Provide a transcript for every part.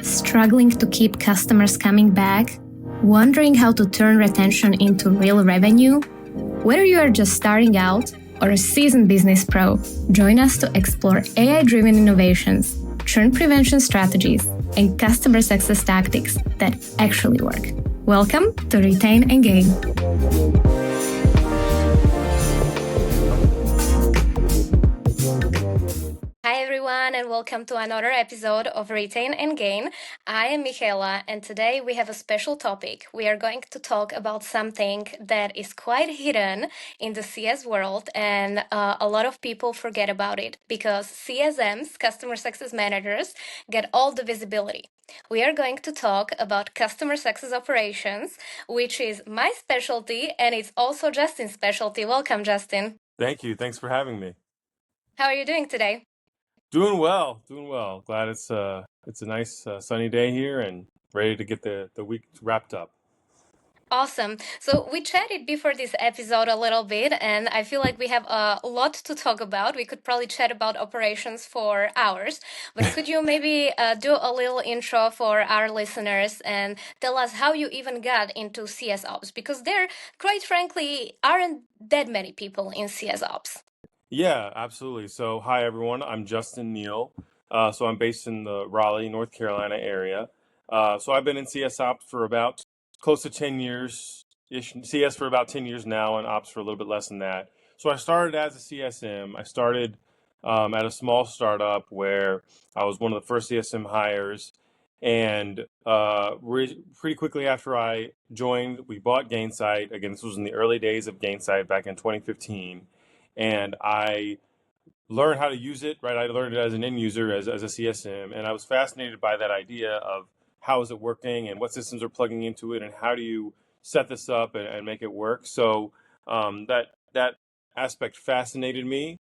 Struggling to keep customers coming back? Wondering how to turn retention into real revenue? Whether you are just starting out or a seasoned business pro, join us to explore AI-driven innovations, churn prevention strategies, and customer success tactics that actually work. Welcome to Retain and Gain. Hi everyone, and welcome to another episode of Retain and Gain. I am Michaela, and today we have a special topic. We are going to talk about something that is quite hidden in the CS world, and a lot of people forget about it because CSMs, customer success managers, get all the visibility. We are going to talk about customer success operations, which is my specialty, and it's also Justin's specialty. Welcome, Justin. Thank you. Thanks for having me. How are you doing today? Doing well. Glad it's a nice sunny day here and ready to get the week wrapped up. Awesome. So we chatted before this episode a little bit, and I feel like we have a lot to talk about. We could probably chat about operations for hours, but could you maybe do a little intro for our listeners and tell us how you even got into CS Ops? Because there, quite frankly, aren't that many people in CS Ops. Yeah, absolutely. So, hi everyone. I'm Justin Neal. So I'm based in the Raleigh, North Carolina area. So I've been in CS Ops for about close to 10 years, CS for about 10 years now, and Ops for a little bit less than that. So I started as a CSM. I started at a small startup where I was one of the first CSM hires. And pretty quickly after I joined, we bought Gainsight. Again, this was in the early days of Gainsight back in 2015. And I learned how to use it, right? I learned it as an end user, as a CSM, and I was fascinated by that idea of how is it working and what systems are plugging into it and how do you set this up and make it work. So that aspect fascinated me.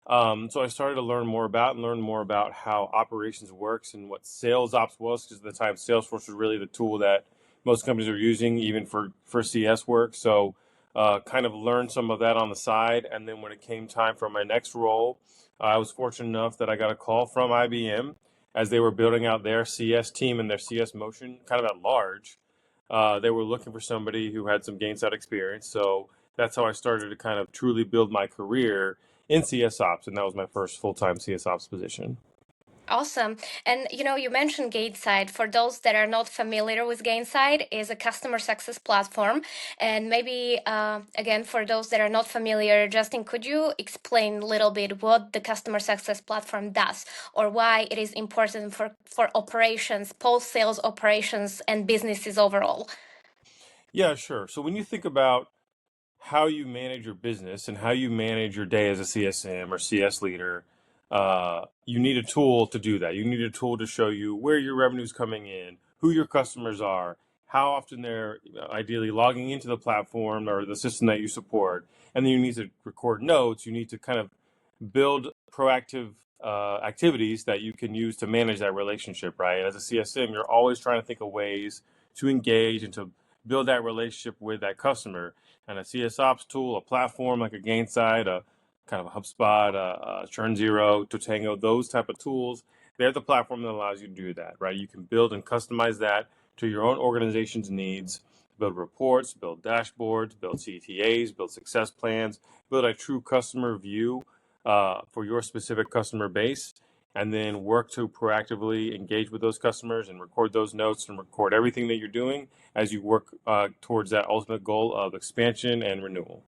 So I started to learn more about how operations works and what sales ops was, because at the time Salesforce was really the tool that most companies are using, even for CS work. So kind of learned some of that on the side. And then when it came time for my next role, I was fortunate enough that I got a call from IBM as they were building out their CS team and their CS motion kind of at large. They were looking for somebody who had some Gainsight experience. So that's how I started to kind of truly build my career in CS Ops. And that was my first full-time CS Ops position. Awesome. And you mentioned Gainsight. For those that are not familiar with Gainsight, is a customer success platform. And maybe, again, for those that are not familiar, Justin, could you explain a little bit what the customer success platform does or why it is important for operations, post-sales operations, and businesses overall? Yeah, sure. So when you think about how you manage your business and how you manage your day as a CSM or CS leader, you need a tool to do that. You need a tool to show you where your revenue is coming in, who your customers are, how often they're ideally logging into the platform or the system that you support. And then you need to record notes. You need to kind of build proactive activities that you can use to manage that relationship, right? As a CSM, you're always trying to think of ways to engage and to build that relationship with that customer. And a CS Ops tool, a platform like a Gainsight, a kind of a HubSpot, a Churn Zero, Totango, those type of tools, they're the platform that allows you to do that, right? You can build and customize that to your own organization's needs, build reports, build dashboards, build CTAs, build success plans, build a true customer view for your specific customer base, and then work to proactively engage with those customers and record those notes and record everything that you're doing as you work towards that ultimate goal of expansion and renewal.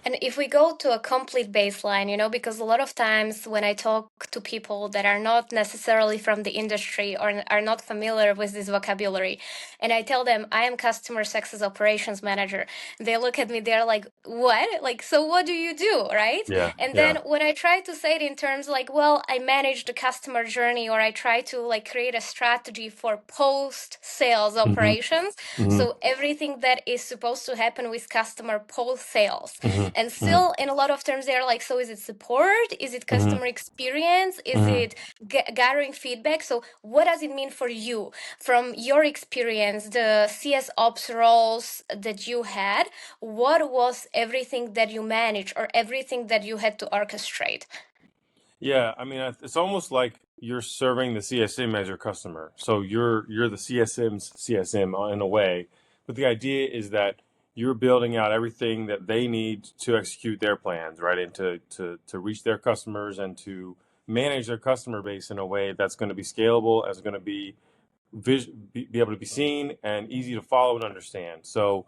And if we go to a complete baseline, because a lot of times when I talk to people that are not necessarily from the industry or are not familiar with this vocabulary, and I tell them I am customer success operations manager, they look at me, they're like, what? Like, so what do you do, right? Yeah. And then when I try to say it in terms like, well, I manage the customer journey, or I try to like create a strategy for post-sales operations, so everything that is supposed to happen with customer post-sales. And still, in a lot of terms, they're like, so is it support? Is it customer experience? Is it gathering feedback? So what does it mean for you? From your experience, the CS Ops roles that you had, what was everything that you managed or everything that you had to orchestrate? Yeah, I mean, it's almost like you're serving the CSM as your customer. So you're the CSM's CSM in a way. But the idea is that you're building out everything that they need to execute their plans, right? And to reach their customers and to manage their customer base in a way that's going to be scalable, as going to be be able to be seen and easy to follow and understand. So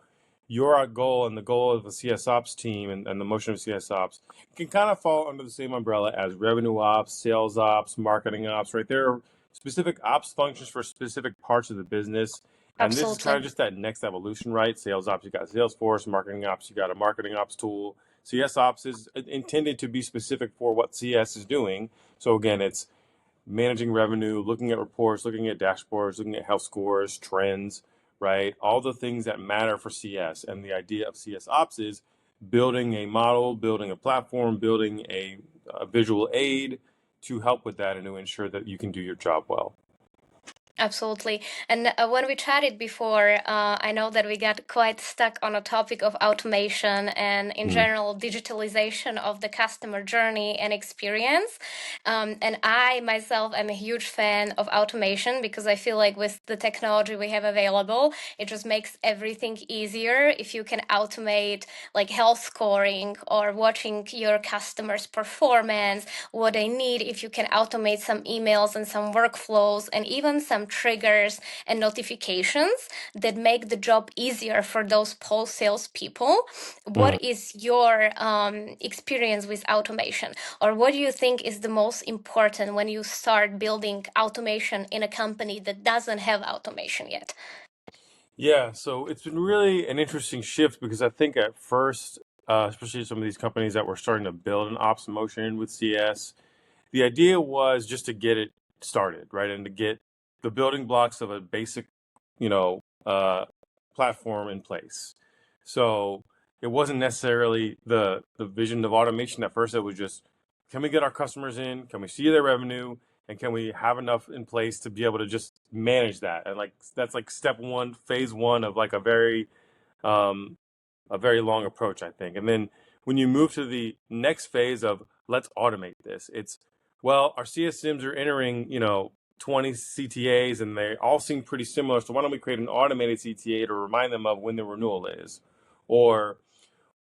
your goal and the goal of the CS Ops team and the motion of CS Ops can kind of fall under the same umbrella as revenue ops, sales ops, marketing ops, right? There are specific ops functions for specific parts of the business. And this is kind Absolutely. of just that next evolution, right? Sales ops, you got Salesforce, marketing ops, you got a marketing ops tool. CS ops is intended to be specific for what CS is doing. So again, it's managing revenue, looking at reports, looking at dashboards, looking at health scores, trends, right? All the things that matter for CS. And the idea of CS Ops is building a model, building a platform, building a visual aid to help with that and to ensure that you can do your job well. Absolutely. And when we chatted before, I know that we got quite stuck on a topic of automation and, in Mm. general, digitalization of the customer journey and experience. And I myself am a huge fan of automation because I feel like with the technology we have available, it just makes everything easier if you can automate like health scoring or watching your customers' performance, what they need, if you can automate some emails and some workflows and even some triggers and notifications that make the job easier for those post sales people. Mm. What is your experience with automation, or what do you think is the most important when you start building automation in a company that doesn't have automation yet? Yeah, so it's been really an interesting shift because I think at first, especially some of these companies that were starting to build an ops motion with CS, the idea was just to get it started, right? And to get the building blocks of a basic, you know, platform in place. So it wasn't necessarily the vision of automation at first. It was just, can we get our customers in? Can we see their revenue? And can we have enough in place to be able to just manage that? And like that's like step one, phase one of like um, a very long approach, I think. And then when you move to the next phase of let's automate this, it's well, our CSMs are entering, 20 CTAs and they all seem pretty similar. So why don't we create an automated CTA to remind them of when the renewal is? Or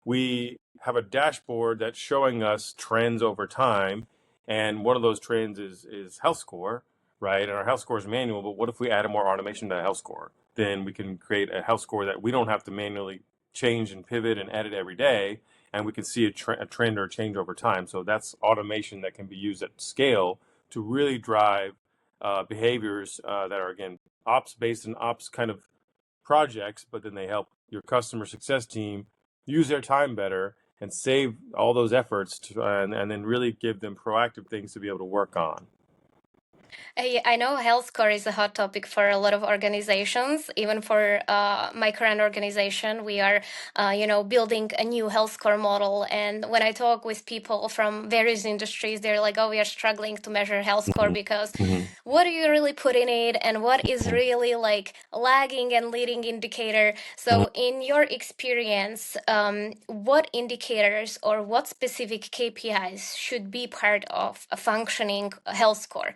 we have a dashboard that's showing us trends over time, and one of those trends is health score, right? And our health score is manual, but what if we added more automation to the health score? Then we can create a health score that we don't have to manually change and pivot and edit every day, and we can see a trend or a change over time. So that's automation that can be used at scale to really drive behaviors that are, again, ops based and ops kind of projects, but then they help your customer success team use their time better and save all those efforts and then really give them proactive things to be able to work on. I know health score is a hot topic for a lot of organizations. Even for my current organization, we are, building a new health score model. And when I talk with people from various industries, they're like, "Oh, we are struggling to measure health score Mm-hmm. because Mm-hmm. what do you really put in it, and what is Mm-hmm. really like lagging and leading indicator?" So, in your experience, what indicators or what specific KPIs should be part of a functioning health score?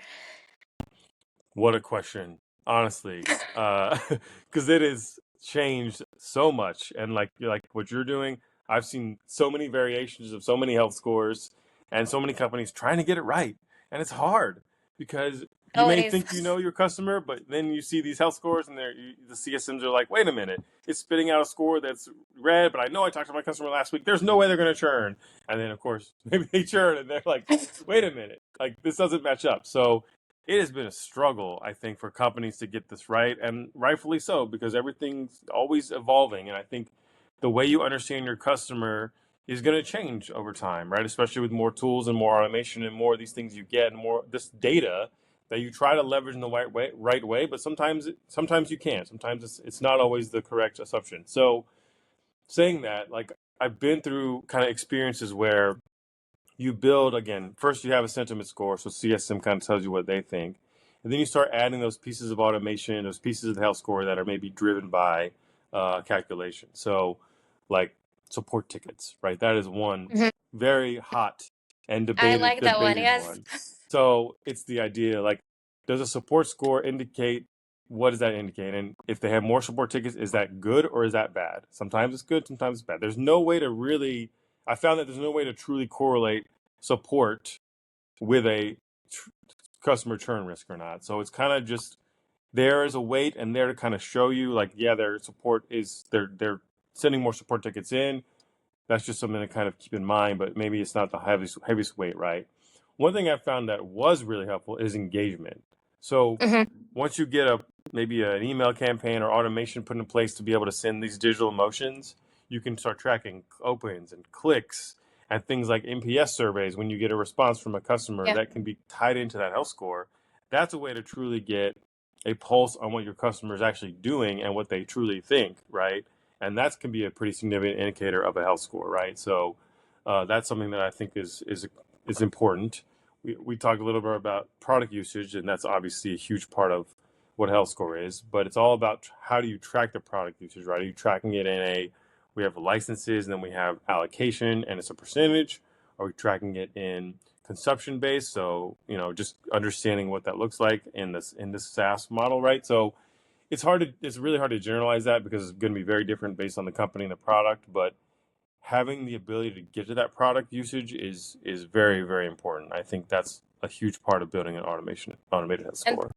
What a question, honestly, because it has changed so much. And like what you're doing, I've seen so many variations of so many health scores and so many companies trying to get it right, and it's hard because you Oh, it may is. think you know your customer, but then you see these health scores, and the CSMs are like, "Wait a minute, it's spitting out a score that's red, but I know I talked to my customer last week. There's no way they're going to churn." And then of course maybe they churn, and they're like, "Wait a minute, like this doesn't match up." So it has been a struggle, I think, for companies to get this right, and rightfully so, because everything's always evolving. And I think the way you understand your customer is going to change over time, right? Especially with more tools and more automation and more of these things you get, and more this data that you try to leverage in the right way. But sometimes you can't. Sometimes it's not always the correct assumption. So saying that, like I've been through kind of experiences where you build again. First, you have a sentiment score, so CSM kind of tells you what they think, and then you start adding those pieces of automation, those pieces of the health score that are maybe driven by calculation. So, like support tickets, right? That is one Mhm. very hot and I like that one. debated Yes. one. So it's the idea like, does a support score indicate what does that indicate? And if they have more support tickets, is that good or is that bad? Sometimes it's good, sometimes it's bad. There's no way to really, I found that there's no way to truly correlate support with a customer churn risk or not. So it's kind of just there as a weight and there to kind of show you like, yeah, their support is they're sending more support tickets in. That's just something to kind of keep in mind, but maybe it's not the heaviest weight, right? One thing I found that was really helpful is engagement. So Mm-hmm. once you get a maybe an email campaign or automation put in place to be able to send these digital motions, you can start tracking opens and clicks and things like NPS surveys. When you get a response from a customer Yeah. that can be tied into that health score, that's a way to truly get a pulse on what your customer is actually doing and what they truly think, right? And that can be a pretty significant indicator of a health score, right? So that's something that I think is important. We talked a little bit about product usage, and that's obviously a huge part of what health score is. But it's all about how do you track the product usage, right? Are you tracking it in a we have licenses and then we have allocation and it's a percentage? Are we tracking it in consumption based? So just understanding what that looks like in this SaaS model, right? So it's really hard to generalize that because it's going to be very different based on the company and the product, but having the ability to get to that product usage is very, very important. I think that's a huge part of building an automated health And score.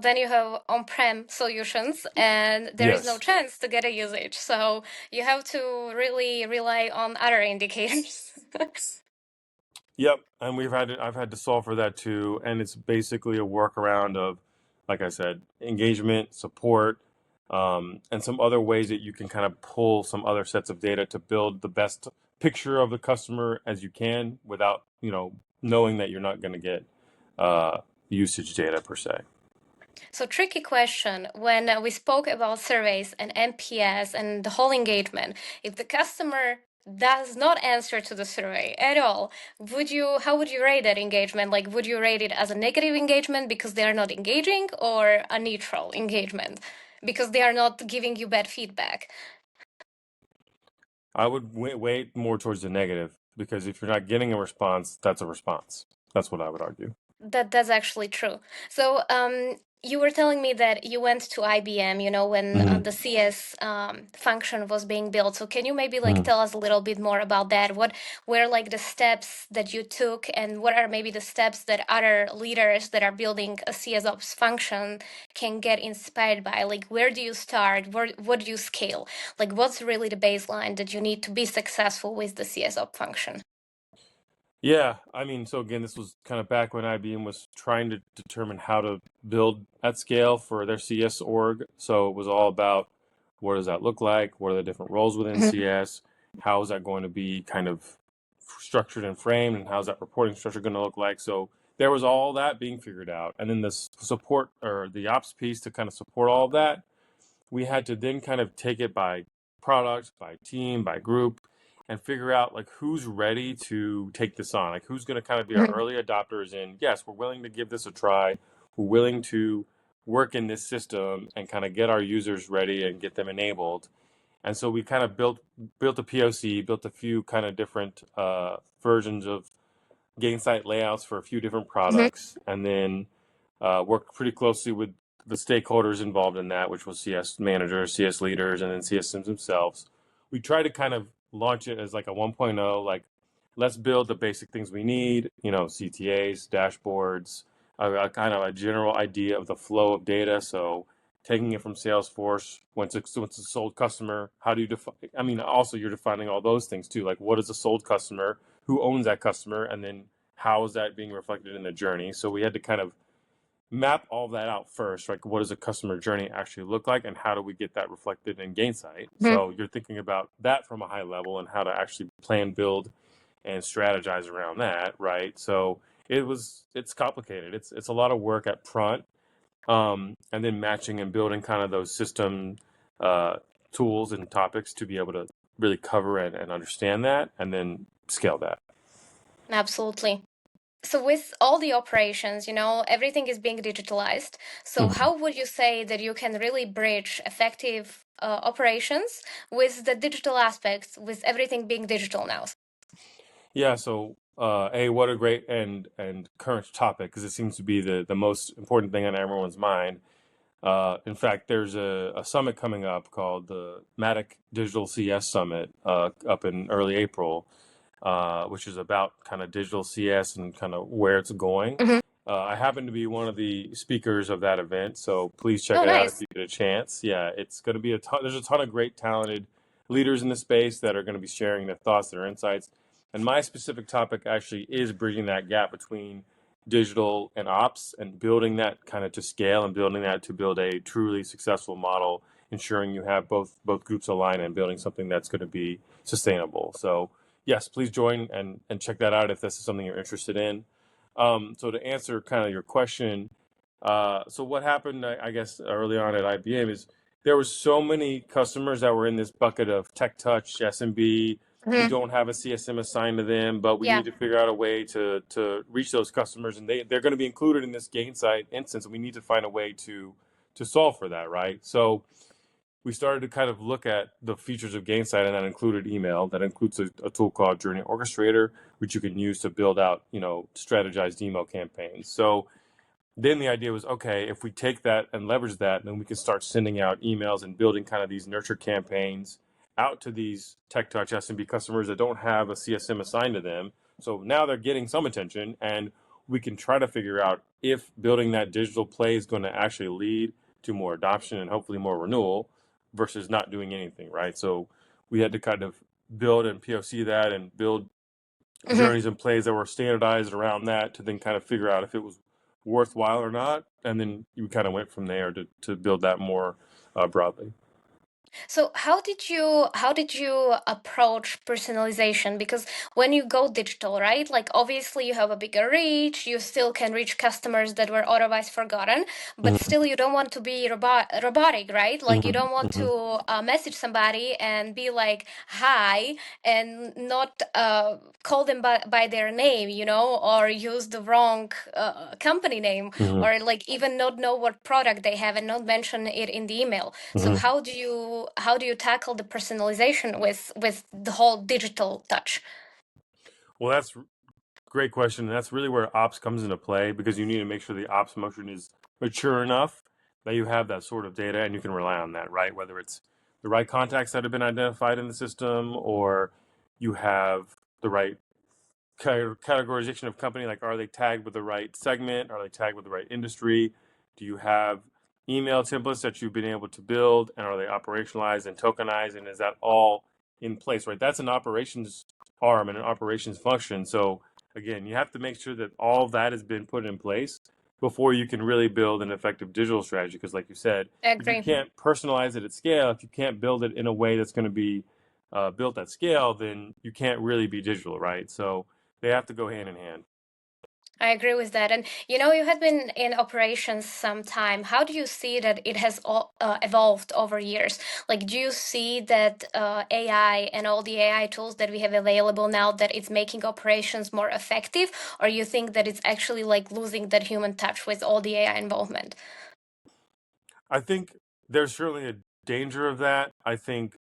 then you have on-prem solutions, and there is no Yes. chance to get a usage. So you have to really rely on other indicators. Yep, and I've had to solve for that too, and it's basically a workaround of, like I said, engagement, support, and some other ways that you can kind of pull some other sets of data to build the best picture of the customer as you can without knowing that you're not going to get usage data per se. So, tricky question. When we spoke about surveys and NPS and the whole engagement, if the customer does not answer to the survey at all, how would you rate that engagement? Like, would you rate it as a negative engagement because they are not engaging, or a neutral engagement because they are not giving you bad feedback? I would weight more towards the negative because if you're not getting a response, that's a response. That's what I would argue. That's actually true. So, you were telling me that you went to IBM, when Hmm. the CS function was being built. So, can you maybe like Hmm. tell us a little bit more about that? What were like the steps that you took, and what are maybe the steps that other leaders that are building a CS ops function can get inspired by? Like, where do you start? What do you scale? Like, what's really the baseline that you need to be successful with the CS ops function? Yeah, I mean, so again, this was kind of back when IBM was trying to determine how to build at scale for their CS org. So it was all about what does that look like? What are the different roles within CS? How is that going to be kind of structured and framed? And how's that reporting structure going to look like? So there was all that being figured out. And then the support or the ops piece to kind of support all of that, we had to then kind of take it by product, by team, by group, and figure out like who's ready to take this on, like who's going to kind of be our early adopters. And yes, we're willing to give this a try. We're willing to work in this system and kind of get our users ready and get them enabled. And so we kind of built a POC, built a few kind of different versions of Gainsight layouts for a few different products, and then worked pretty closely with the stakeholders involved in that, which was CS managers, CS leaders, and then CSMs themselves. We tried to kind of launch it as like a 1.0, like let's build the basic things we need, CTAs, dashboards, a kind of a general idea of the flow of data. So taking it from Salesforce, once it's a sold customer, how do you define? I mean, also you're defining all those things too, like what is a sold customer, who owns that customer, and then how is that being reflected in the journey. So we had to kind of map all that out first. Like, what does a customer journey actually look like, and how do we get that reflected in Gainsight? So you're thinking about that from a high level and how to actually plan, build, and strategize around that, right? So it's complicated. It's a lot of work up front, and then matching and building kind of those system uh, tools and topics to be able to really cover it and understand that, and then scale that. Absolutely. So with all the operations, everything is being digitalized. So Mhm. how would you say that you can really bridge effective operations with the digital aspects, with everything being digital now? Yeah, so What a great and current topic, because it seems to be the most important thing on everyone's mind. In fact, there's a summit coming up called the Matic Digital CS Summit up in early April, which is about kind of digital CS and kind of where it's going. Hmm. I happen to be one of the speakers of that event, so please check Oh, it out if nice. you get a chance. Yeah, it's going to be a ton. There's a ton of great, talented leaders in the space that are going to be sharing their thoughts, their insights. And my specific topic actually is bridging that gap between digital and ops and building that kind of to scale and building that to build a truly successful model, ensuring you have both groups aligned and building something that's going to be sustainable. So yes, please join and check that out if this is something you're interested in. So to answer kind of your question, so what happened, I guess, early on at IBM is there were so many customers that were in this bucket of tech touch, SMB, who Hmm. don't have a CSM assigned to them, but we Yeah. need to figure out a way to reach those customers, and they're going to be included in this Gainsight instance, and we need to find a way to solve for that, right? So we started to kind of look at the features of Gainsight, and that included email. That includes a tool called Journey Orchestrator, which you can use to build out, strategized email campaigns. So then the idea was, okay, if we take that and leverage that, then we can start sending out emails and building kind of these nurture campaigns out to these tech touch SMB customers that don't have a CSM assigned to them. So now they're getting some attention, and we can try to figure out if building that digital play is going to actually lead to more adoption and hopefully more renewal versus not doing anything, right? So we had to kind of build and POC that and build Hmm. journeys and plays that were standardized around that to then kind of figure out if it was worthwhile or not. And then you kind of went from there to build that more broadly. So how did you approach personalization? Because when you go digital, right? Like obviously you have a bigger reach, you still can reach customers that were otherwise forgotten, but Mm-hmm, still you don't want to be robotic, right? Like you mm-hmm, don't want mm-hmm, to message somebody and be like hi and not call them by their name, or use the wrong company name, mm-hmm, or like even not know what product they have and not mention it in the email. So mm-hmm. how do you tackle the personalization with the whole digital touch? Well, that's a great question. And that's really where ops comes into play, because you need to make sure the ops motion is mature enough that you have that sort of data and you can rely on that, right? Whether it's the right contacts that have been identified in the system, or you have the right categorization of company, like are they tagged with the right segment, are they tagged with the right industry, do you have email templates that you've been able to build, and are they operationalized and tokenized, and is that all in place, right? That's an operations arm and an operations function. So again, you have to make sure that all of that has been put in place before you can really build an effective digital strategy, because like you said, I if you agree. can't personalize it at scale, if you can't build it in a way that's going to be built at scale, then you can't really be digital, right? So they have to go hand in hand. I agree with that. And you had been in operations some time. How do you see that it has evolved over years? Like, do you see that AI and all the AI tools that we have available now, that it's making operations more effective, or you think that it's actually like losing that human touch with all the AI involvement? I think there's certainly a danger of that. I think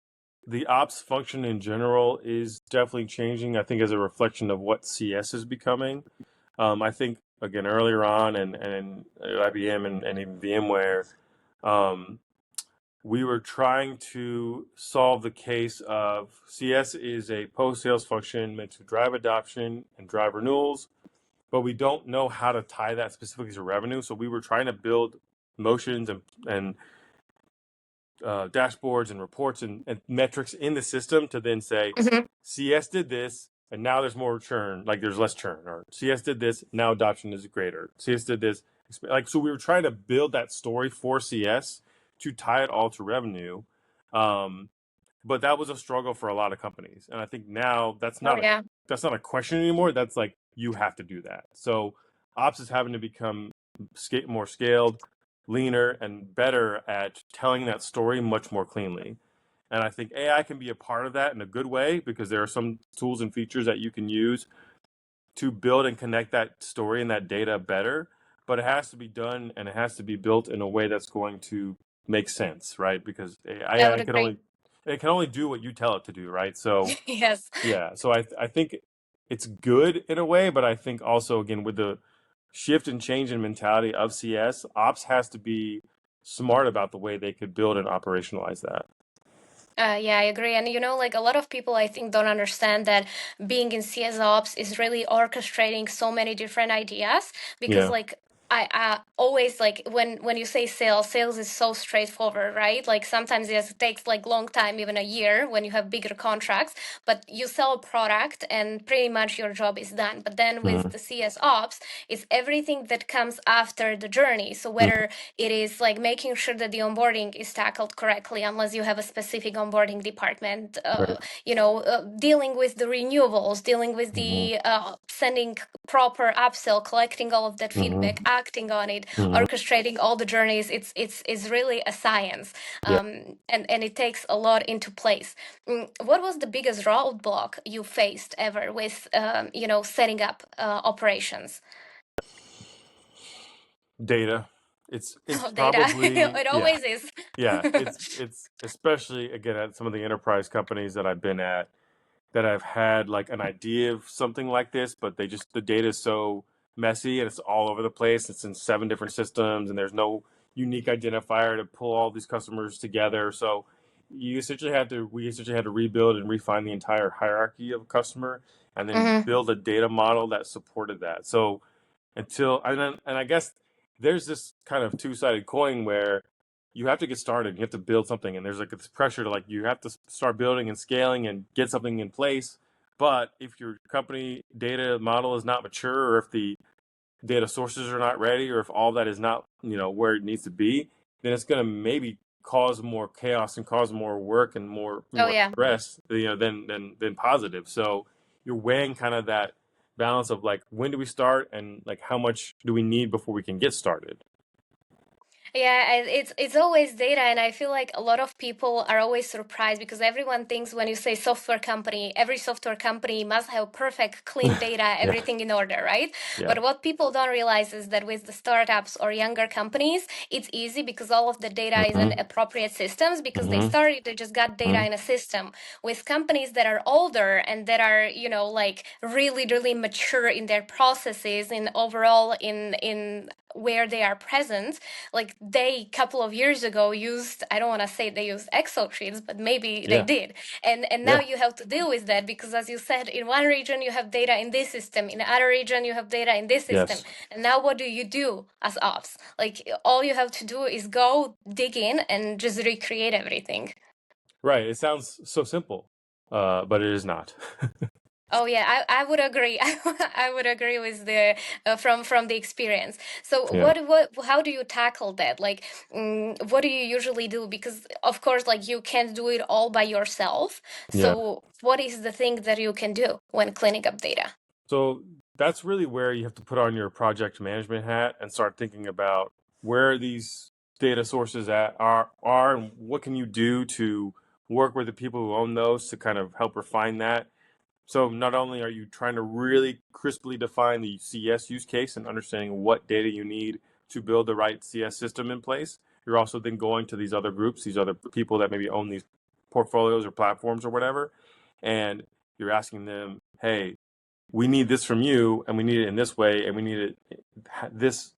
the ops function in general is definitely changing, I think, as a reflection of what CS is becoming. I think, again, earlier on, and at IBM and even VMware, um, we were trying to solve the case of CS is a post-sales function meant to drive adoption and drive renewals, but we don't know how to tie that specifically to revenue. So we were trying to build motions and dashboards and reports and metrics in the system to then say, Hmm. CS did this, and now there's more churn, like there's less churn, or CS did this, now adoption is greater. CS did this, like, so we were trying to build that story for CS to tie it all to revenue. Um, but that was a struggle for a lot of companies, and I think now Oh yeah, that's not a question anymore. That's like, you have to do that. So ops is having to become more scaled, leaner, and better at telling that story much more cleanly. And I think AI can be a part of that in a good way, because there are some tools and features that you can use to build and connect that story and that data better. But it has to be done, and it has to be built in a way that's going to make sense, right? Because I would AI agree. it can only do what you tell it to do, right? So Yes. yeah, so I think it's good in a way, but I think also again with the shift and change in mentality of CS, ops has to be smart about the way they could build and operationalize that. Yeah, I agree. And like a lot of people, I think, don't understand that being in CS ops is really orchestrating so many different ideas because, Yeah. like, I always like when you say sales is so straightforward, right? Like sometimes yes, it takes like long time, even a year when you have bigger contracts, but you sell a product and pretty much your job is done. But then with Mm-hmm. the CS ops, it's everything that comes after the journey. So whether it is like making sure that the onboarding is tackled correctly, unless you have a specific onboarding department, Right. dealing with the renewals, dealing with Mm-hmm. the sending proper upsell, collecting all of that feedback, Mm-hmm. acting on it, Mm-hmm. orchestrating all the journeys. It's really a science, Yeah. and it takes a lot into place. What was the biggest roadblock you faced ever with setting up operations? Data. It's Data. probably It yeah. always is. Yeah, it's especially again at some of the enterprise companies that I've been at that I've had like an idea of something like this, but they just the data is so messy and it's all over the place. It's in seven different systems and there's no unique identifier to pull all these customers together. So we essentially had to rebuild and refine the entire hierarchy of a customer and then Hmm. build a data model that supported that. So and I guess there's this kind of two-sided coin where you have to get started, you have to build something, and there's like this pressure to like you have to start building and scaling and get something in place. But if your company data model is not mature, or if the data sources are not ready, or if all that is not where it needs to be, then it's going to maybe cause more chaos and cause more work and Oh more yeah. stress than positive. So you're weighing kind of that balance of like when do we start and like how much do we need before we can get started. Yeah, it's always data, and I feel like a lot of people are always surprised because everyone thinks when you say software company, every software company must have perfect, clean data, Yeah. everything in order, right? Yeah. But what people don't realize is that with the startups or younger companies, it's easy because all of the data is in Mm-hmm. appropriate systems because they Mm-hmm. started, they just got data in a system. With companies that are older and that are, like really, really mature in their processes, in overall in where they are present, like they couple of years ago used, I don't want to say they used Excel sheets, but maybe they Yeah. did. And now Yeah. you have to deal with that because, as you said, in one region you have data in this system, in other region you have data in this system. Yes. And now what do you do as ops? Like all you have to do is go dig in and just recreate everything. Right. It sounds so simple, but it is not. Oh yeah, I would agree. I would agree with the from the experience. So Yeah. what how do you tackle that? Like, what do you usually do? Because of course, like you can't do it all by yourself. Yeah. So what is the thing that you can do when cleaning up data? So that's really where you have to put on your project management hat and start thinking about where these data sources are and what can you do to work with the people who own those to kind of help refine that. So not only are you trying to really crisply define the CS use case and understanding what data you need to build the right CS system in place, you're also then going to these other groups, these other people that maybe own these portfolios or platforms or whatever, and you're asking them, hey, we need this from you and we need it in this way and we need it this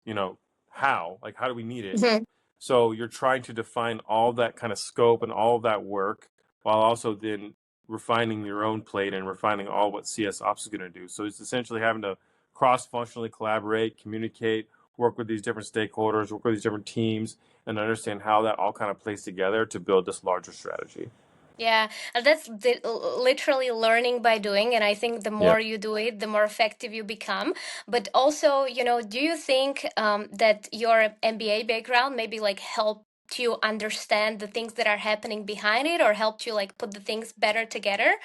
how, like how do we need it. Mhm. So you're trying to define all that kind of scope and all of that work while also then refining your own plate and refining all what CS ops is going to do. So it's essentially having to cross-functionally collaborate, communicate, work with these different stakeholders, work with these different teams, and understand how that all kind of plays together to build this larger strategy. Yeah, and that's literally learning by doing. And I think the Yeah. more you do it, the more effective you become. But also, do you think that your MBA background maybe like helped you understand the things that are happening behind it or helped you like put the things better together?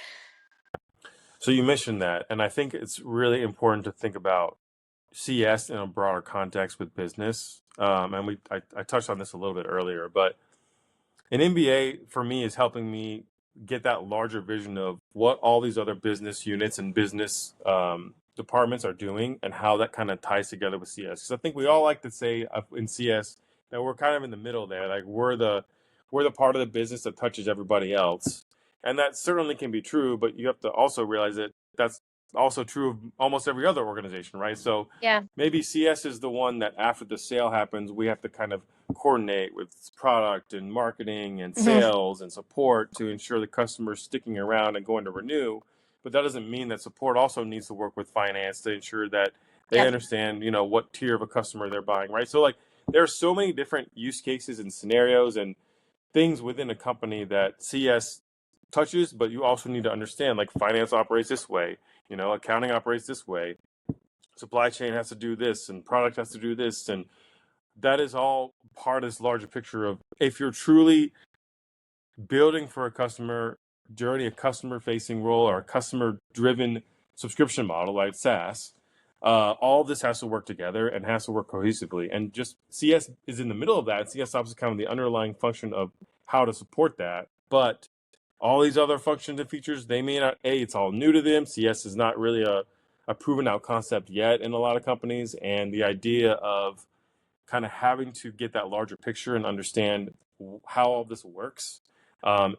So you mentioned that, and I think it's really important to think about CS in a broader context with business. And I touched on this a little bit earlier, but an MBA for me is helping me get that larger vision of what all these other business units and business departments are doing and how that kind of ties together with CS. Because I think we all like to say in CS that we're kind of in the middle there, like we're the part of the business that touches everybody else, and that certainly can be true. But you have to also realize that that's also true of almost every other organization, right? So Yeah. maybe CS is the one that after the sale happens, we have to kind of coordinate with product and marketing and Hmm. sales and support to ensure the customer's sticking around and going to renew. But that doesn't mean that support also needs to work with finance to ensure that they Yeah. understand, what tier of a customer they're buying, right? So like there are so many different use cases and scenarios and things within a company that CS touches, but you also need to understand like finance operates this way, accounting operates this way, supply chain has to do this, and product has to do this, and that is all part of this larger picture of if you're truly building for a customer journey, a customer facing role, or a customer driven subscription model like SaaS. All this has to work together and has to work cohesively. And just CS is in the middle of that. CS ops is kind of the underlying function of how to support that. But all these other functions and features, they may not, it's all new to them. CS is not really a proven out concept yet in a lot of companies. And the idea of kind of having to get that larger picture and understand how all this works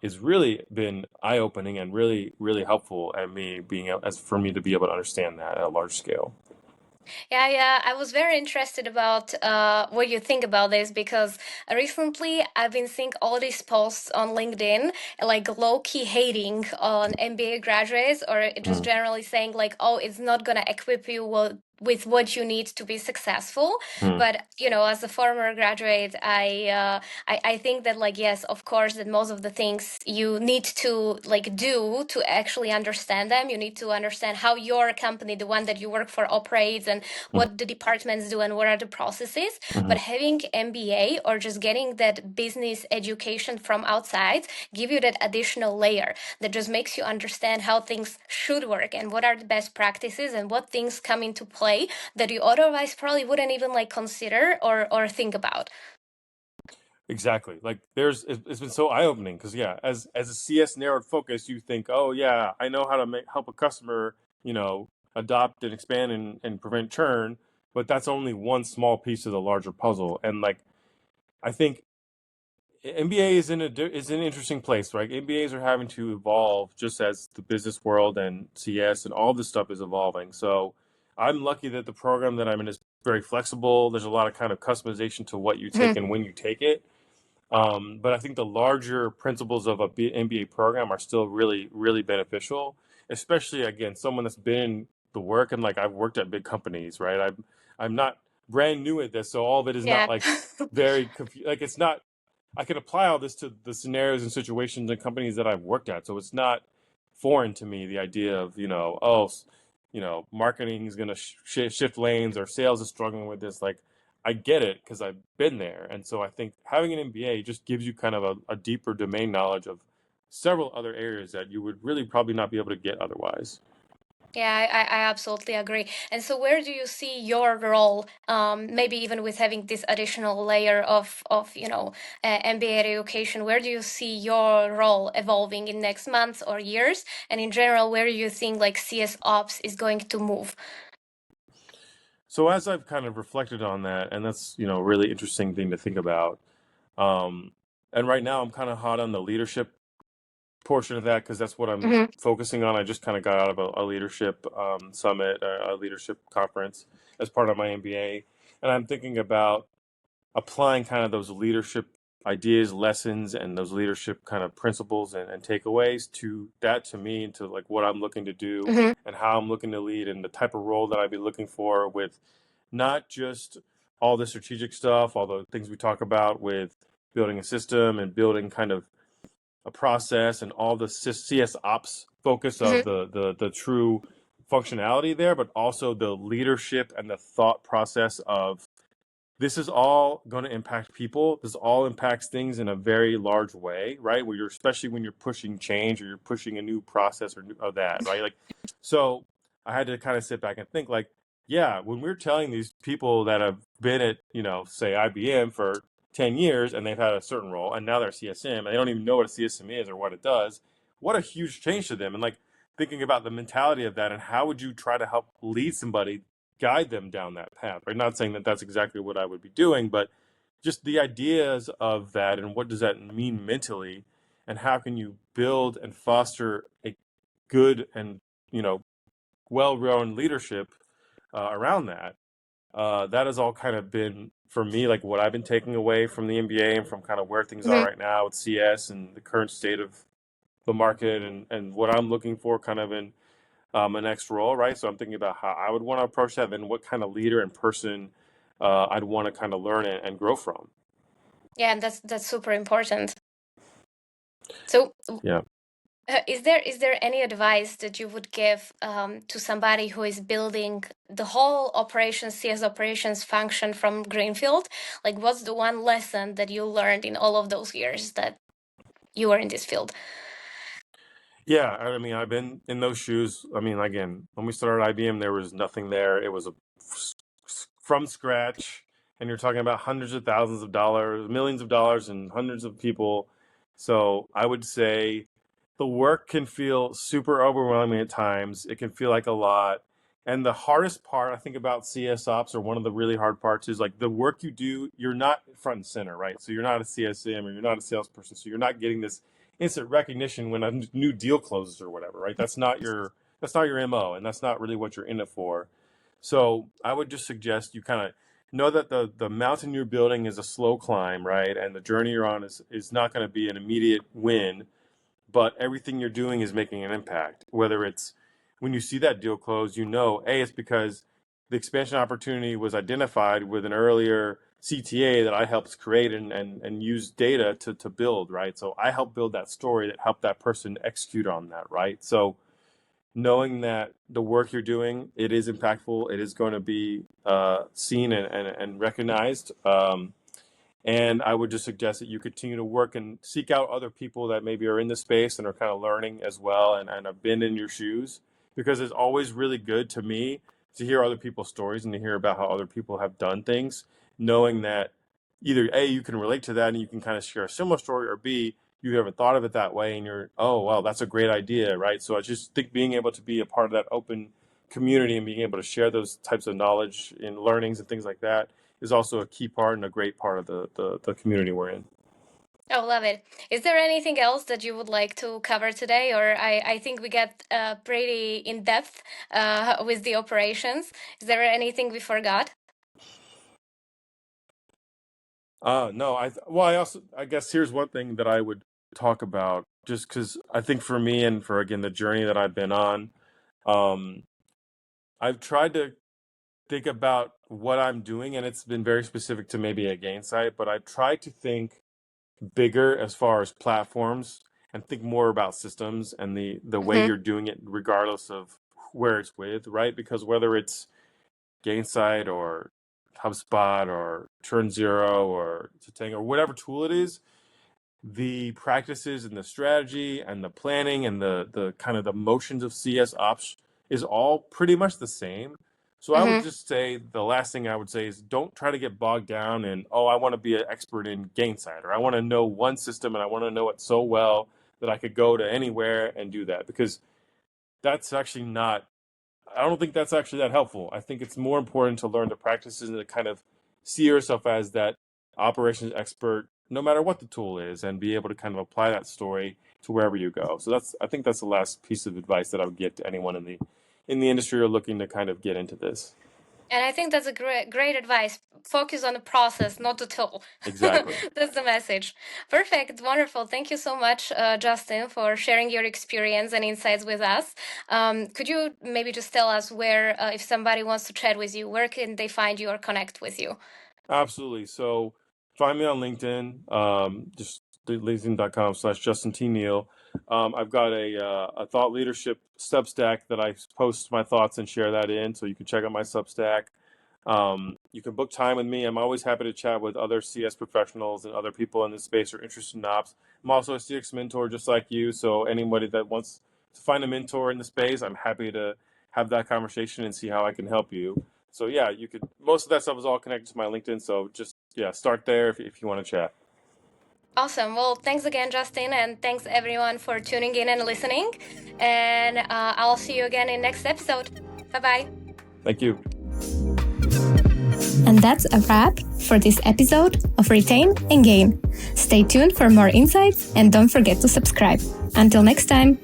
is really been eye-opening and really, really helpful at me being able, as for me to be able to understand that at a large scale. Yeah, yeah. I was very interested about what you think about this because recently I've been seeing all these posts on LinkedIn, like low key hating on MBA graduates, or just Mm, generally saying like, "Oh, it's not gonna equip you with what you need to be successful." mm, But as a former graduate, I think that like yes, of course, that most of the things you need to like do to actually understand them, you need to understand how your company, the one that you work for, operates and mm, what the departments do and what are the processes. mm. But having MBA or just getting that business education from outside give you that additional layer that just makes you understand how things should work and what are the best practices and what things come into play that you otherwise probably wouldn't even like consider or think about. Exactly. Like it's been so eye-opening because yeah, as a CS narrowed focus, you think, oh yeah, I know how to help a customer, adopt and expand and prevent churn, but that's only one small piece of the larger puzzle. And like I think NBA is an interesting place, right? NBAs are having to evolve just as the business world and CS and all this stuff is evolving. So I'm lucky that the program that I'm in is very flexible. There's a lot of kind of customization to what you take Mhm. and when you take it. But I think the larger principles of a MBA program are still really, really beneficial, especially again, someone that's been in the work and like I've worked at big companies, right? I'm not brand new at this, so all of it is not Yeah. like very like it's not. I can apply all this to the scenarios and situations and companies that I've worked at, so it's not foreign to me. The idea of marketing is going to shift lanes or sales is struggling with this, like I get it because I've been there. And so I think having an MBA just gives you kind of a deeper domain knowledge of several other areas that you would really probably not be able to get otherwise. Yeah, I absolutely agree. And so, where do you see your role, maybe even with having this additional layer of MBA education? Where do you see your role evolving in next months or years? And in general, where do you think like CS ops is going to move? So as I've kind of reflected on that, and that's, a really interesting thing to think about. Um, and right now I'm kind of hot on the leadership portion of that because that's what I'm Hmm. focusing on. I just kind of got out of a leadership summit, a leadership conference as part of my MBA. And I'm thinking about applying kind of those leadership ideas, lessons, and those leadership kind of principles and takeaways to me, to like what I'm looking to do Hmm. and how I'm looking to lead and the type of role that I'd be looking for with not just all the strategic stuff, all the things we talk about with building a system and building kind of a process and all the CS ops focus Hmm. of the true functionality there, but also the leadership and the thought process of this is all going to impact people. This all impacts things in a very large way, right? Where you're, especially when you're pushing change or you're pushing a new process or that, right? Like, so I had to kind of sit back and think, like, yeah, when we're telling these people that have been at, say IBM for 10 years and they've had a certain role and now they're CSM and they don't even know what a CSM is or what it does, what a huge change to them. And like thinking about the mentality of that and how would you try to help lead somebody, guide them down that path, right? Not saying that that's exactly what I would be doing, but just the ideas of that and what does that mean mentally, and how can you build and foster a good and you know well-run leadership around that. That has all kind of been, for me, like what I've been taking away from the MBA and from kind of where things are Mhm. right now with CS and the current state of the market, and what I'm looking for kind of in my next role, right? So I'm thinking about how I would want to approach that, then what kind of leader and person I'd want to kind of learn and grow from. Yeah, and that's super important. So, Yeah. is there any advice that you would give to somebody who is building the whole operations, CS operations function from greenfield? Like, what's the one lesson that you learned in all of those years that you were in this field? Yeah, I mean, I've been in those shoes. I mean, again, when we started IBM, there was nothing there. It was from scratch, and you're talking about hundreds of thousands of dollars, millions of dollars, and hundreds of people. So I would say the work can feel super overwhelming at times. It can feel like a lot. And the hardest part, I think, about CS ops, or one of the really hard parts, is like the work you do, you're not front and center, right? So you're not a CSM or you're not a salesperson. So you're not getting this instant recognition when a new deal closes or whatever, right? That's not your MO, and that's not really what you're in it for. So I would just suggest you kind of know that the mountain you're building is a slow climb, right? And the journey you're on is not going to be an immediate win, but everything you're doing is making an impact. Whether it's when you see that deal close, it's because the expansion opportunity was identified with an earlier CTA that I helped create and use data to build, right? So I helped build that story that helped that person execute on that, right? So knowing that the work you're doing, it is impactful, it is going to be seen and recognized. And I would just suggest that you continue to work and seek out other people that maybe are in the space and are kind of learning as well, and have been in your shoes, because it's always really good to me to hear other people's stories and to hear about how other people have done things, knowing that either A, you can relate to that and you can kind of share a similar story, or B, you haven't thought of it that way and you're, oh, wow, that's a great idea, right? So I just think being able to be a part of that open community and being able to share those types of knowledge and learnings and things like that is also a key part and a great part of the community we're in. Oh, love it. Is there anything else that you would like to cover today? Or I think we got pretty in depth with the operations. Is there anything we forgot? No, I guess here's one thing that I would talk about, just because I think for me and for, again, the journey that I've been on, um, I've tried to think about what I'm doing, and it's been very specific to maybe a gain site, but I try to think bigger as far as platforms and think more about systems and the way Mm-hmm. you're doing it, regardless of where it's with, right? Because whether it's Gainsight or HubSpot or Turn Zero or Tatango or whatever tool it is, the practices and the strategy and the planning and the kind of the motions of CS ops is all pretty much the same. So I would Mm-hmm. just say the last thing I would say is don't try to get bogged down in, oh, I want to be an expert in Gainsight, or I want to know one system and I want to know it so well that I could go to anywhere and do that, because that's actually not, I don't think that's actually that helpful. I think it's more important to learn the practices and to kind of see yourself as that operations expert, no matter what the tool is, and be able to kind of apply that story to wherever you go. So I think that's the last piece of advice that I would give to anyone in the industry or looking to kind of get into this. And I think that's a great advice. Focus on the process, not the tool. Exactly. That's the message. Perfect. Wonderful. Thank you so much, Justin, for sharing your experience and insights with us. Could you maybe just tell us where, if somebody wants to chat with you, where can they find you or connect with you? Absolutely. So find me on LinkedIn, just linkedin.com/Justin T. Neal. I've got a thought leadership Substack that I post my thoughts and share that in, so you can check out my Substack. You can book time with me. I'm always happy to chat with other CS professionals and other people in this space who are interested in ops. I'm also a CX mentor just like you, so anybody that wants to find a mentor in the space, I'm happy to have that conversation and see how I can help you. So yeah, you could, most of that stuff is all connected to my LinkedIn, so just, yeah, start there if you want to chat. Awesome. Well, thanks again, Justin, and thanks everyone for tuning in and listening. And I'll see you again in next episode. Bye-bye. Thank you. And that's a wrap for this episode of Retain and Gain. Stay tuned for more insights and don't forget to subscribe. Until next time.